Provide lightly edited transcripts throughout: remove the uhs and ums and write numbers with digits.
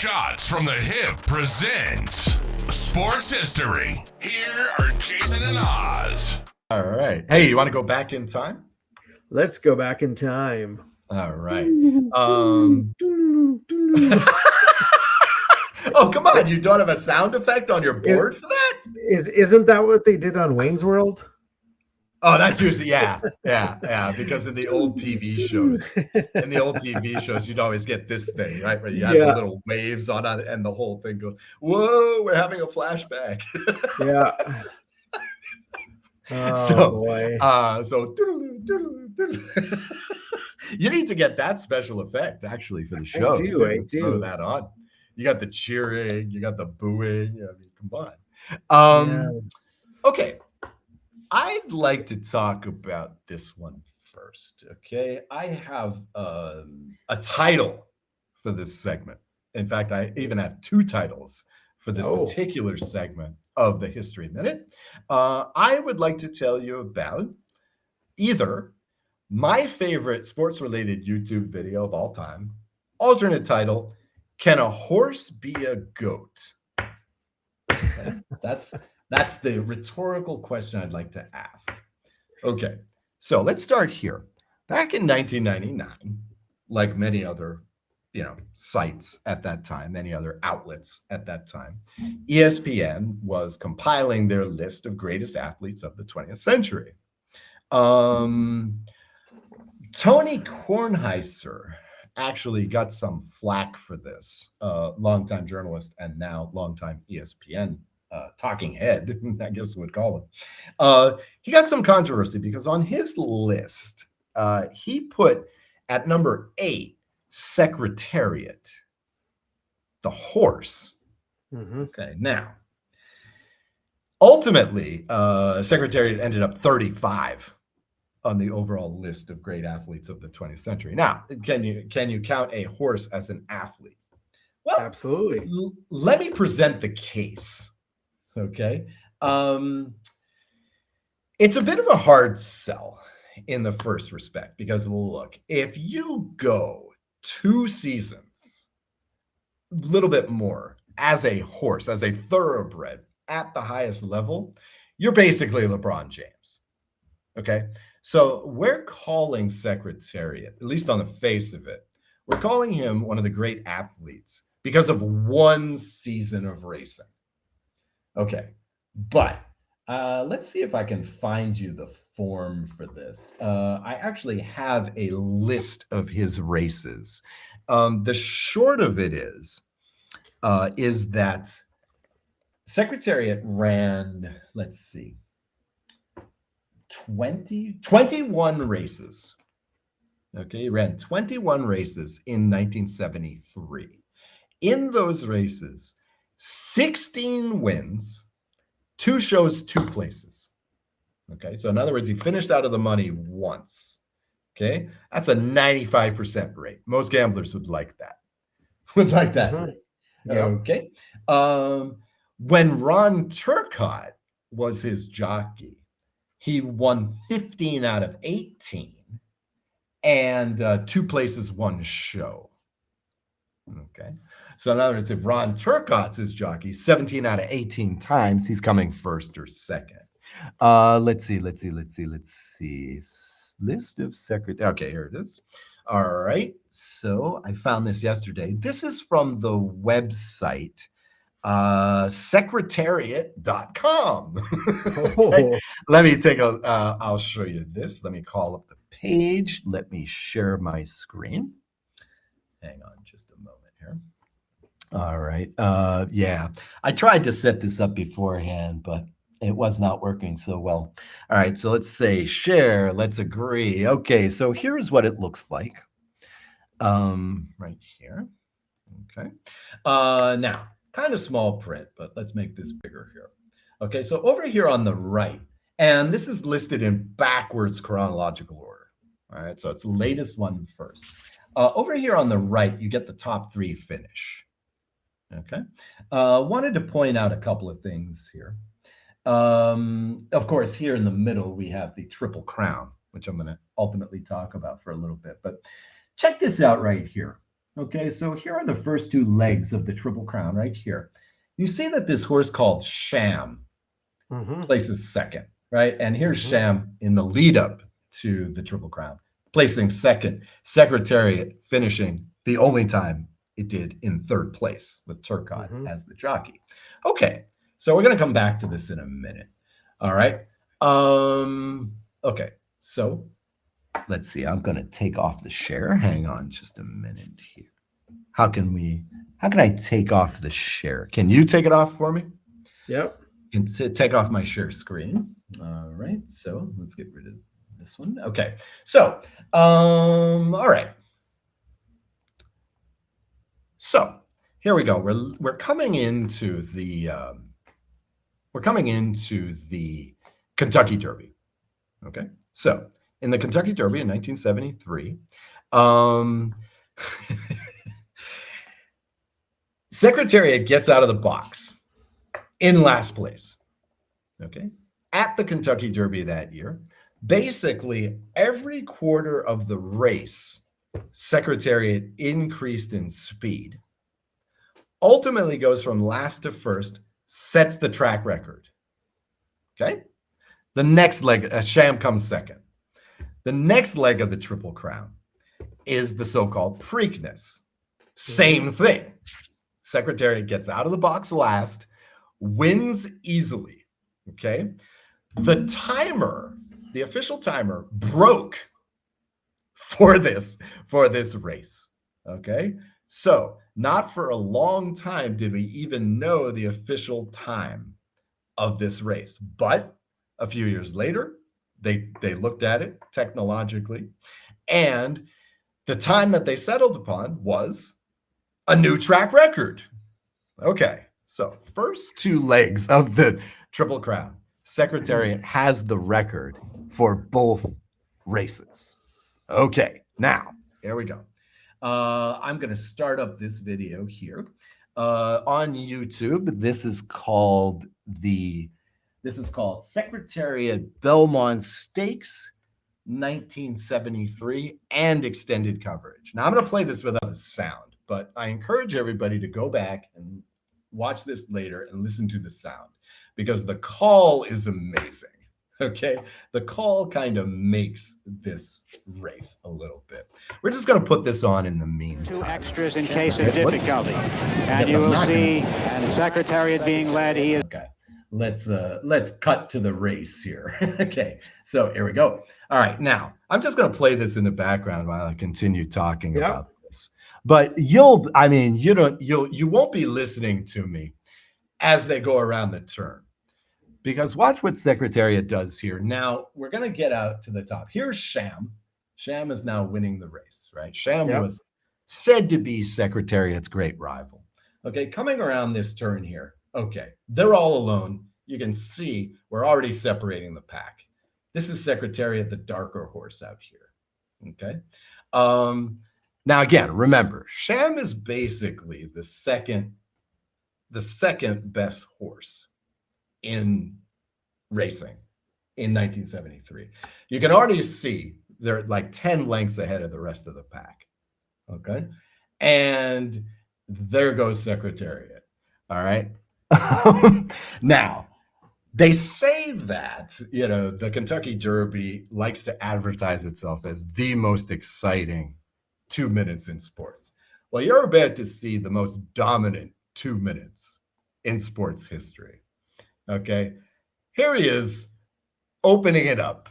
Shots from the Hip presents Sports History. Here are Jason and Oz. All right. Hey, you want to go back in time? Let's go back in time. All right. Oh, come on. You don't have a sound effect on your board for that? Isn't that what they did on Wayne's World? Oh, that's usually, yeah. Because in the old TV shows, you'd always get this thing, right? Where you have the little waves on it and the whole thing goes, whoa, we're having a flashback. Yeah. Boy. You need to get that special effect actually for the show. I do. Throw that on. You got the cheering, you got the booing. I mean, come on. Okay. I'd like to talk about this one first. Okay. I have a title for this segment. In fact, I even have two titles for this particular segment of the History Minute. I would like to tell you about either my favorite sports-related YouTube video of all time, alternate title, Can a Horse Be a Goat? Okay, that's the rhetorical question I'd like to ask. Okay, so let's start here. Back in 1999, like many other sites at that time, many other outlets at that time, ESPN was compiling their list of greatest athletes of the 20th century. Tony Kornheiser actually got some flack for this, longtime journalist and now longtime ESPN talking head, I guess we would call him. He got some controversy because on his list, he put at number 8, Secretariat, the horse. Mm-hmm. Okay, now, ultimately, Secretariat ended up 35 on the overall list of great athletes of the 20th century. Now, can you count a horse as an athlete? Well, absolutely. Let me present the case. Okay, it's a bit of a hard sell in the first respect because look, if you go 2 seasons, a little bit more, as a horse, as a thoroughbred at the highest level, you're basically LeBron James. Okay, so we're calling Secretariat, at least on the face of it, we're calling him one of the great athletes because of 1 season of racing. Okay, but let's see if I can find you the form for this. I actually have a list of his races. The short of it is that Secretariat ran, let's see, 21 races. Okay, he ran 21 races in 1973. In those races, 16 wins, 2 shows, 2 places. Okay, so in other words, he finished out of the money once. Okay, that's a 95% rate. Most gamblers would like that. Mm-hmm. Yeah. Okay. When Ron Turcotte was his jockey, he won 15 out of 18 and 2 places, 1 show. Okay. So in other words, if Ron Turcotte's his jockey, 17 out of 18 times, he's coming first or second. Let's see. List of secretary. Okay, here it is. All right. So I found this yesterday. This is from the website secretariat.com. Okay. Let me take I'll show you this. Let me call up the page. Let me share my screen. Hang on just a moment here. All right. Yeah, I tried to set this up beforehand, but it was not working so well. All right, so let's say share, let's agree. Okay, so here's what it looks like. Right here. Okay. Now, kind of small print, but let's make this bigger here. Okay, so over here on the right, and this is listed in backwards chronological order. All right, so it's the latest one first. Over here on the right, you get the top 3 finish. Okay. Wanted to point out a couple of things here. Of course, here in the middle, we have the Triple Crown, which I'm going to ultimately talk about for a little bit. But check this out right here. Okay, so here are the first two legs of the Triple Crown right here. You see that this horse called Sham places second, right? And here's Sham in the lead up to the Triple Crown, placing second. Secretariat finishing the only time it did in third place with Turcotte as the jockey. Okay, so we're going to come back to this in a minute. All right. Okay, so let's see. I'm going to take off the share. Hang on just a minute here. How can I take off the share? Can you take it off for me? Yep. Can take off my share screen. All right. So let's get rid of this one. Okay. So, all right. So here we go. We're coming into the Kentucky Derby. Okay. So in the Kentucky Derby in 1973, Secretariat gets out of the box in last place. Okay. At the Kentucky Derby that year, basically every quarter of the race, Secretariat increased in speed, ultimately goes from last to first, sets the track record. Okay. The next leg, Sham comes second. The next leg of the Triple Crown is the so-called Preakness. Same thing. Secretariat gets out of the box last, wins easily. Okay. The timer, the official timer, broke for this race. Okay. So not for a long time did we even know the official time of this race. But a few years later, they looked at it technologically, and the time that they settled upon was a new track record. Okay, so first two legs of the Triple Crown. Secretariat has the record for both races. Okay, now here we go. I'm going to start up this video here on YouTube. This is called Secretariat Belmont Stakes 1973 and extended coverage. Now I'm going to play this without the sound, but I encourage everybody to go back and watch this later and listen to the sound, because the call is amazing. Okay, the call kind of makes this race a little bit. We're just going to put this on in the meantime. Two extras in case of difficulty, and you will see Secretariat being led. He is okay. Let's cut to the race here. Okay, so here we go. All right, now I'm just going to play this in the background while I continue talking about this. But you won't be listening to me as they go around the turn, because watch what Secretariat does here. Now we're going to get out to the top. Here's Sham. Sham is now winning the race, right? Sham was said to be Secretariat's great rival. Okay, coming around this turn here. Okay, they're all alone. You can see we're already separating the pack. This is Secretariat, the darker horse out here. Okay. Now again, remember, Sham is basically the second best horse in racing in 1973. You can already see they're like 10 lengths ahead of the rest of the pack. Okay. And there goes Secretariat. All right. Now, they say that, the Kentucky Derby likes to advertise itself as the most exciting 2 minutes in sports. Well, you're about to see the most dominant 2 minutes in sports history. Okay. Here he is opening it up.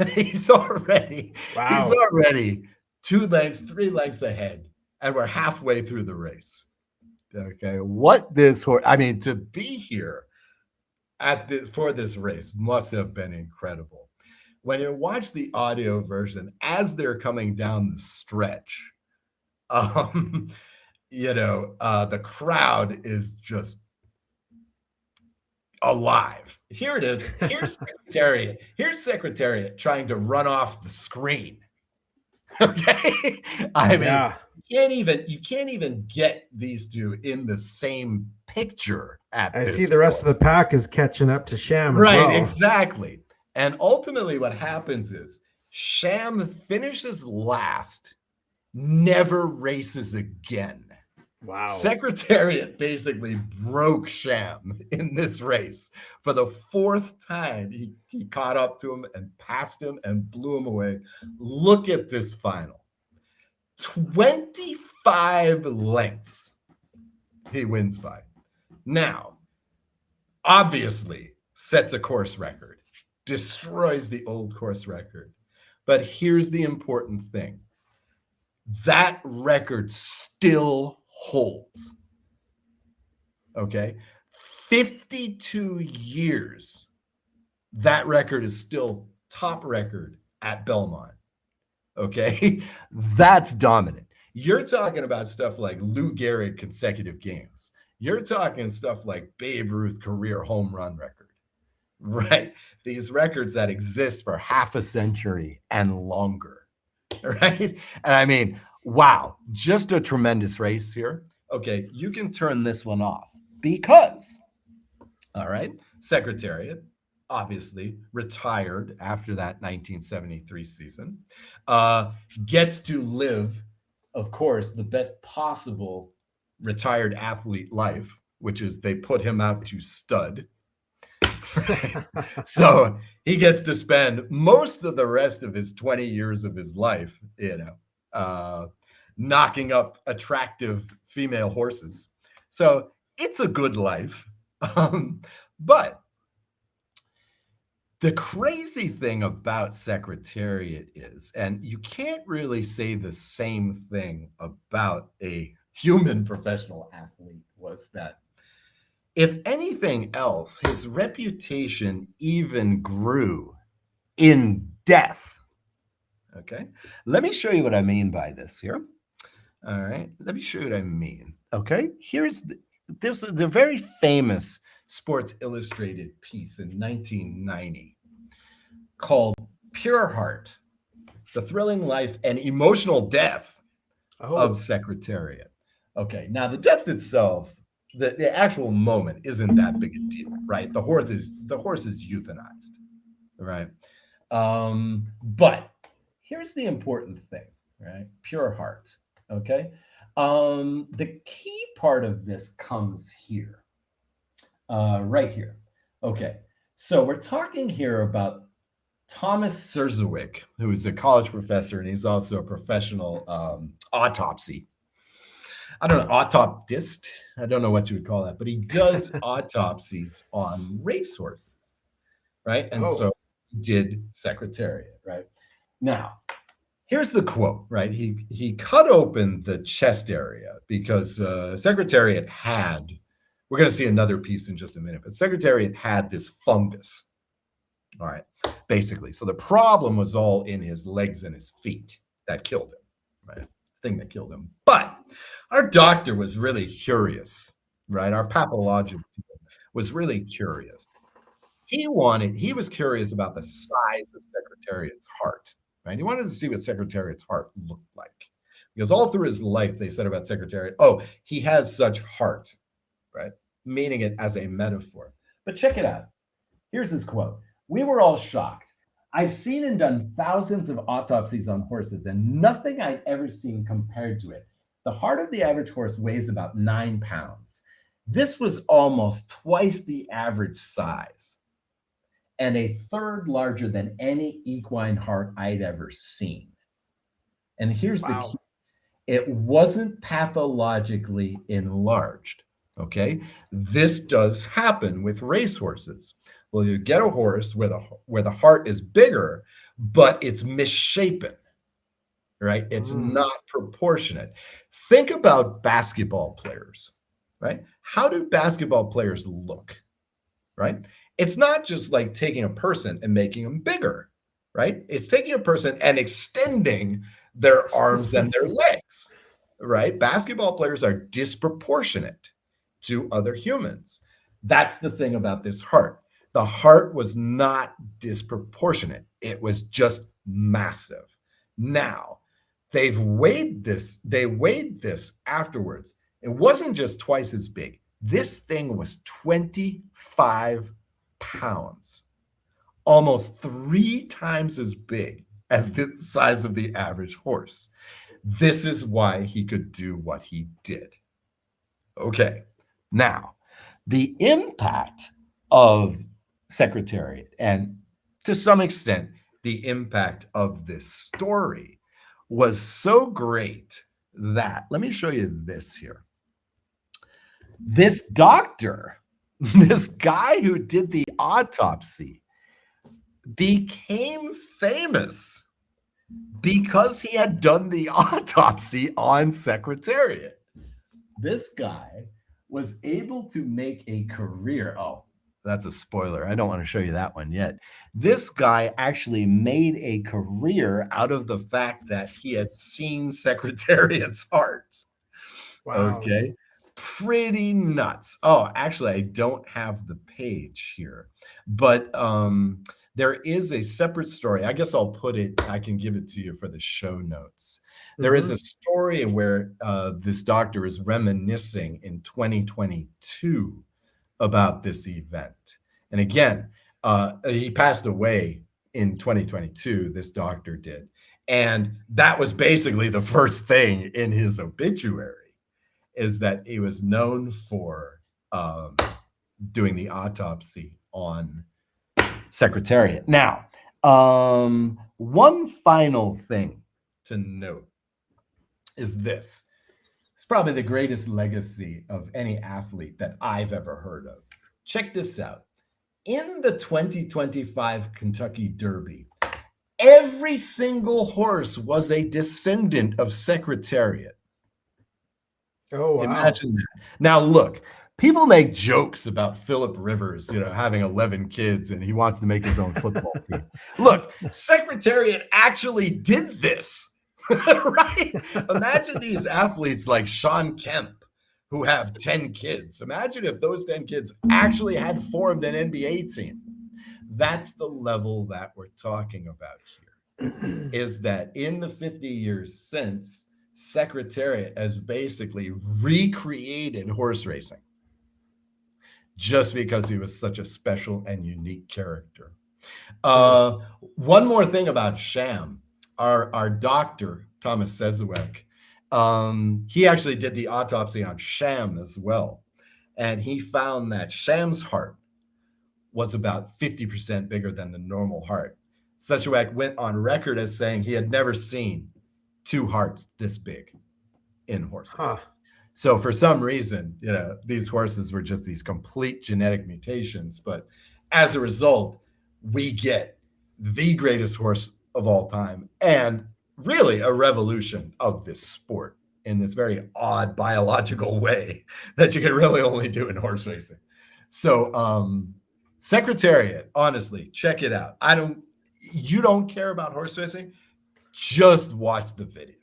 He's already 2 lengths, 3 lengths ahead, and we're halfway through the race. Okay, what this horse, to be here for this race must have been incredible. When you watch the audio version as they're coming down the stretch, the crowd is just alive. Here it is. Here's Secretariat. Here's Secretariat trying to run off the screen. Okay, you can't even get these two in the same picture. I see the rest of the pack is catching up to Sham. Right, exactly. And ultimately, what happens is Sham finishes last, never races again. Wow. Secretariat basically broke Sham in this race. For the fourth time, he caught up to him and passed him and blew him away. Look at this final. 25 lengths he wins by. Now, obviously, sets a course record, destroys the old course record. But here's the important thing. That record still holds. Okay? 52 years, that record is still top record at Belmont. Okay? That's dominant. You're talking about stuff like Lou Gehrig consecutive games. You're talking stuff like Babe Ruth career home run record, right? These records that exist for half a century and longer, right? And I mean, wow, just a tremendous race here. Okay, you can turn this one off because, all right, Secretariat obviously retired after that 1973 season, gets to live, of course, the best possible retired athlete life, which is they put him out to stud. So he gets to spend most of the rest of his 20 years of his life, knocking up attractive female horses. So it's a good life. But the crazy thing about Secretariat is, and you can't really say the same thing about a human professional athlete, was that if anything else, his reputation even grew in death. Okay, let me show you what I mean by this here. All right, let me show you what I mean. Okay, here's the very famous Sports Illustrated piece in 1990 called Pure Heart, The Thrilling Life and Emotional Death of Secretariat. Okay, now the death itself, the actual moment isn't that big a deal, right? The horse is euthanized, right? But here's the important thing, right? Pure heart, okay? The key part of this comes here, right here. Okay, so we're talking here about Thomas Serzowick, who is a college professor, and he's also a professional autopsy. I don't know, autoptist. I don't know what you would call that, but he does autopsies on racehorses, right? And so he did Secretariat, right? Now, here's the quote, right? He cut open the chest area because Secretariat had, we're going to see another piece in just a minute, but Secretariat had this fungus, all right, basically. So the problem was all in his legs and his feet that killed him, right? Thing that killed him. But our doctor was really curious, right? Our pathologist was really curious. He was curious about the size of Secretariat's heart, right? He wanted to see what Secretariat's heart looked like. Because all through his life, they said about Secretariat, oh, he has such heart, right? Meaning it as a metaphor. But check it out. Here's his quote. "We were all shocked. I've seen and done thousands of autopsies on horses, and nothing I'd ever seen compared to it. The heart of the average horse weighs about 9 pounds. This was almost twice the average size and a third larger than any equine heart I'd ever seen." And here's the key. It wasn't pathologically enlarged, okay? This does happen with racehorses. Well, you get a horse where the heart is bigger, but it's misshapen, right? It's not proportionate. Think about basketball players, right? How do basketball players look, right? It's not just like taking a person and making them bigger, right? It's taking a person and extending their arms and their legs, right? Basketball players are disproportionate to other humans. That's the thing about this heart. The heart was not disproportionate. It was just massive. Now, they weighed this afterwards. It wasn't just twice as big. This thing was 25 pounds, almost 3 times as big as the size of the average horse. This is why he could do what he did. Okay, now the impact of Secretariat, and to some extent, the impact of this story was so great that, let me show you this here. This doctor, this guy who did the autopsy, became famous because he had done the autopsy on Secretariat. This guy was able to make a career. Oh, that's a spoiler. I don't want to show you that one yet. This guy actually made a career out of the fact that he had seen Secretariat's heart. Wow. Okay. Pretty nuts. Oh, actually, I don't have the page here, but there is a separate story. I guess I'll put it, I can give it to you for the show notes. There is a story where this doctor is reminiscing in 2022 about this event. And again, he passed away in 2022, this doctor did. And that was basically the first thing in his obituary, is that he was known for doing the autopsy on Secretariat. Now, one final thing to note is this. It's probably the greatest legacy of any athlete that I've ever heard of. Check this out. In the 2025 Kentucky Derby, every single horse was a descendant of Secretariat. Oh, wow. Imagine that. Now, look, people make jokes about Philip Rivers, having 11 kids and he wants to make his own football team. Look, Secretariat actually did this, right? Imagine these athletes like Sean Kemp, who have 10 kids. Imagine if those 10 kids actually had formed an NBA team. That's the level that we're talking about here, is that in the 50 years since, Secretariat has basically recreated horse racing just because he was such a special and unique character. One more thing about Sham. Our doctor, Thomas Sezuek, he actually did the autopsy on Sham as well. And he found that Sham's heart was about 50% bigger than the normal heart. Sezuek went on record as saying he had never seen two hearts this big in horses. So for some reason, these horses were just these complete genetic mutations. But as a result, we get the greatest horse of all time and really a revolution of this sport in this very odd biological way that you can really only do in horse racing. So Secretariat, honestly, check it out. You don't care about horse racing? Just watch the video.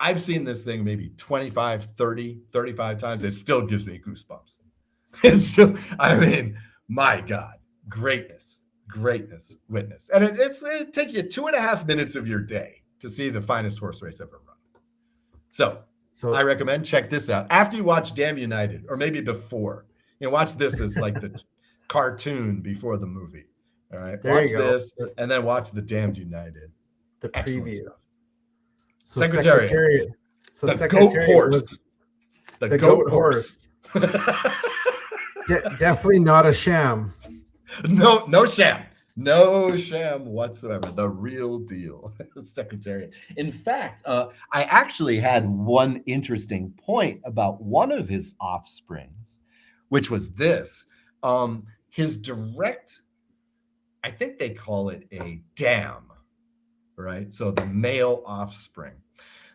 I've seen this thing maybe 25, 30, 35 times. It still gives me goosebumps. It's still, my God, greatness, witness. And it takes you 2.5 minutes of your day to see the finest horse race ever run. So I recommend check this out after you watch Damn United, or maybe before. Watch this as like the cartoon before the movie. All right, watch this and then watch the Damned United. The excellent preview. stuff. So Secretariat. So the Secretariat goat horse. The goat horse. Definitely not a sham. No sham. No sham whatsoever. The real deal. Secretariat. In fact, I actually had one interesting point about one of his offsprings, which was this. His direct, I think they call it a dam, right? So the male offspring.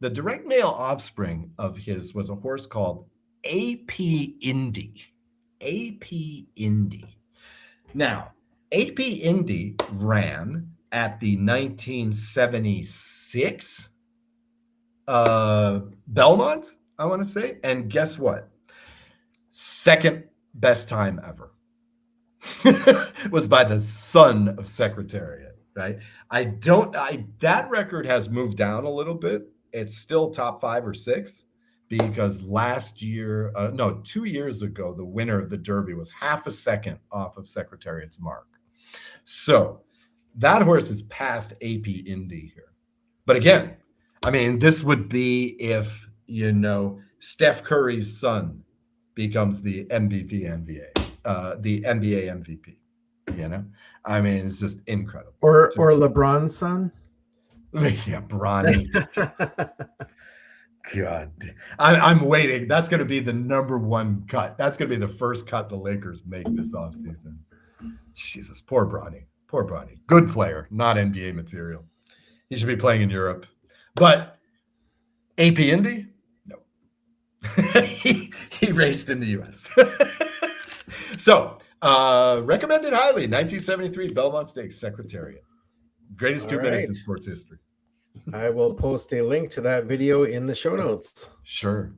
The direct male offspring of his was a horse called AP Indy. AP Indy. Now, AP Indy ran at the 1976 Belmont, I want to say. And guess what? Second best time ever. Was by the son of Secretariat, right? That record has moved down a little bit. It's still top 5 or 6 because 2 years ago, the winner of the Derby was half a second off of Secretariat's mark. So that horse is past AP Indy here. But again, I mean, this would be if, Steph Curry's son becomes the the NBA MVP. I mean, it's just incredible. Or LeBron's son. Yeah, Bronny. God, I'm waiting. That's going to be the number one cut. That's going to be the first cut the Lakers make this offseason. Jesus, poor Bronny. Poor Bronny. Good player, not NBA material. He should be playing in Europe. But AP Indy? No. he raced in the U.S. So, recommended highly, 1973 Belmont Stakes, Secretariat. Greatest 2 minutes in sports history. I will post a link to that video in the show notes. Sure.